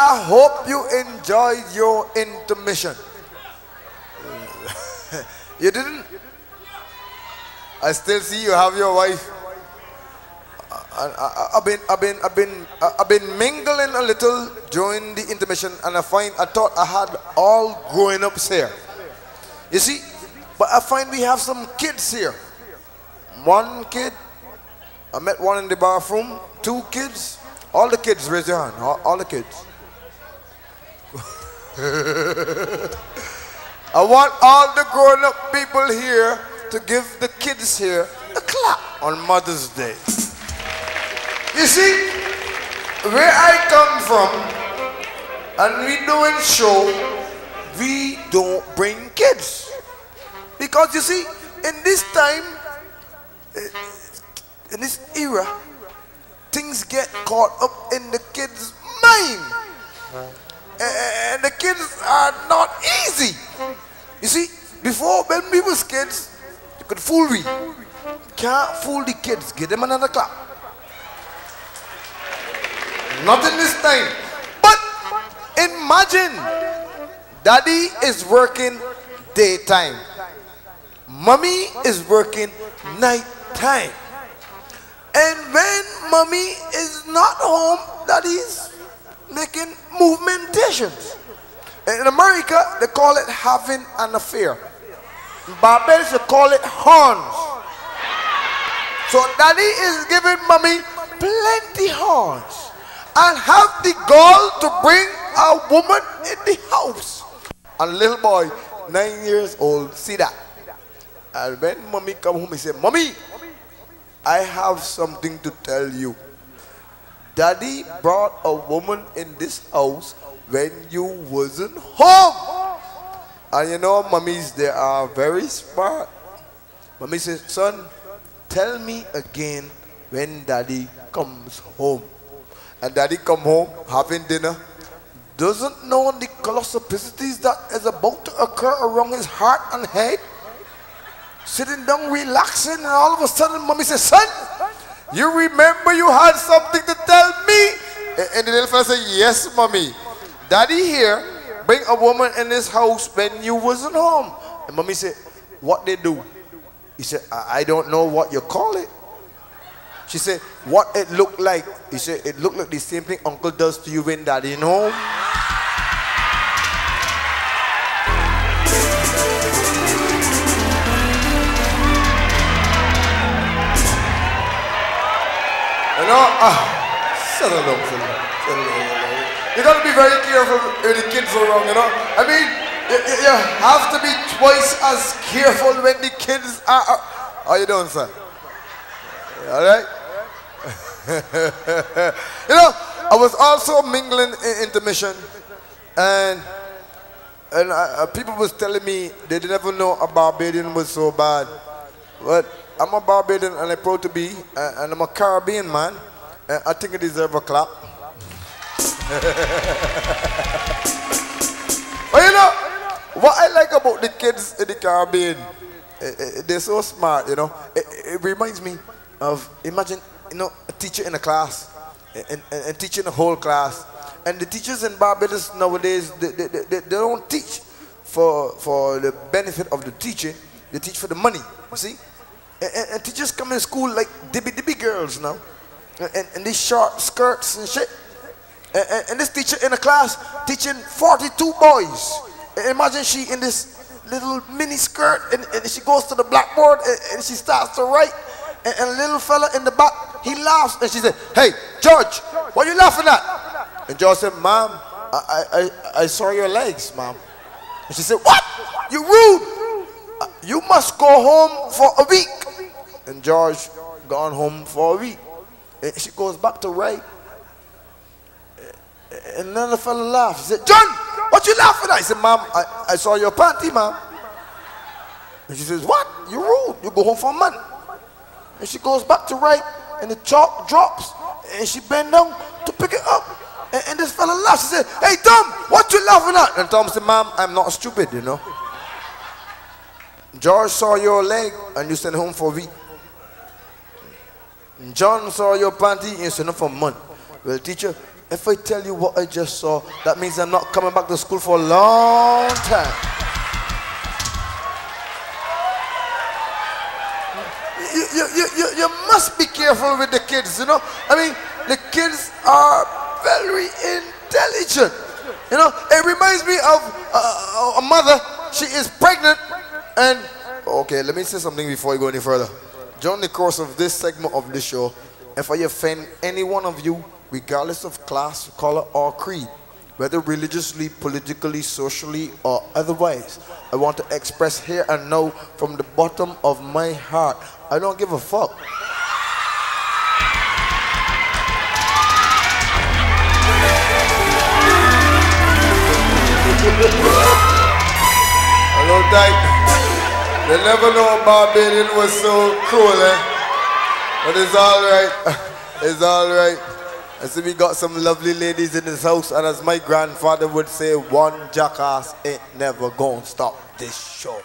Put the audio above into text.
I hope you enjoyed your intermission. You didn't? I still see you have your wife. I've been mingling a little during the intermission, and I thought I had all growing ups here. You see, but I find we have some kids here. One kid, I met one in the bathroom. 2 kids, all the kids, raise your hand. All the kids. I want all the grown up people here to give the kids here a clap on Mother's Day. You see, where I come from, and we doing show, we don't bring kids. Because you see, in this time, in this era, things get caught up in the kids' mind. And the kids are not easy. You see, before when we was kids, you could fool me. Can't fool the kids. Give them another clap. Not in this time. But imagine, daddy is working daytime. Mommy is working night time. And when mommy is not home, daddy's making movementations. In America, they call it having an affair. In Barbados, they call it horns. So daddy is giving mommy plenty horns. And have the gall to bring a woman in the house. And little boy, 9 years old, see that. And when mommy come home, he said, Mommy, I have something to tell you. Daddy brought a woman in this house when you wasn't home. And you know, mummies, they are very smart. Mommy says, son, tell me again when daddy comes home. And daddy come home having dinner, doesn't know the colossicities that is about to occur around his heart and head. Sitting down relaxing, and all of a sudden mommy says, son, you remember you had something to tell me? And the little fella said, yes, mommy. Daddy here bring a woman in this house when you wasn't home. And mommy said, what they do? He said, I don't know what you call it. She said, what it looked like? He said, it looked like the same thing uncle does to you when daddy ain't home. You know, settle down. You got to be very careful when the kids are around, you know. I mean, you have to be twice as careful when the kids are. How you doing, sir? All right? You know, I was also mingling in intermission, and people was telling me they didn't ever know a Barbadian was so bad. But I'm a Barbadian and I'm proud to be, and I'm a Caribbean man. I think I deserve a clap. But you know, what I like about the kids in the Caribbean, they're so smart, you know. It reminds me of, imagine, you know, a teacher in a class and teaching a whole class. And the teachers in Barbados nowadays, they don't teach for the benefit of the teaching. They teach for the money, you see. And teachers come in school like dibby girls now. And these short skirts and shit. And this teacher in a class teaching 42 boys. Imagine she in this little mini skirt and she goes to the blackboard and she starts to write. And a little fella in the back, he laughs and she said, hey, George, what are you laughing at? And George said, Mom, I saw your legs, Mom. And she said, what? You rude. You must go home for a week. And George gone home for a week. And she goes back to write. And another fella laughed. He said, John, what you laughing at? I said, Mom, I saw your panty, Mom. And she says, what? You rude. You go home for a month. And she goes back to write, and the chalk drops, and she bent down to pick it up. And this fella laughs. She said, hey, Tom, what you laughing at? And Tom said, Mom, I'm not stupid, you know. George saw your leg, and you sent home for a week. John saw your panty, and you sent home for a month. Well, teacher, If I tell you what I just saw, that means I'm not coming back to school for a long time. You must be careful with the kids, you know. I mean, the kids are very intelligent. You know, it reminds me of a mother. She is pregnant and, okay, let me say something before I go any further. During the course of this segment of the show, if I offend any one of you, regardless of class, color, or creed, whether religiously, politically, socially, or otherwise, I want to express here and now from the bottom of my heart, I don't give a fuck. Hello, Dyke. You never know Barbadian was so cruel, eh? But it's alright. It's alright. I see we got some lovely ladies in this house, and as my grandfather would say, one jackass ain't never gonna stop this show.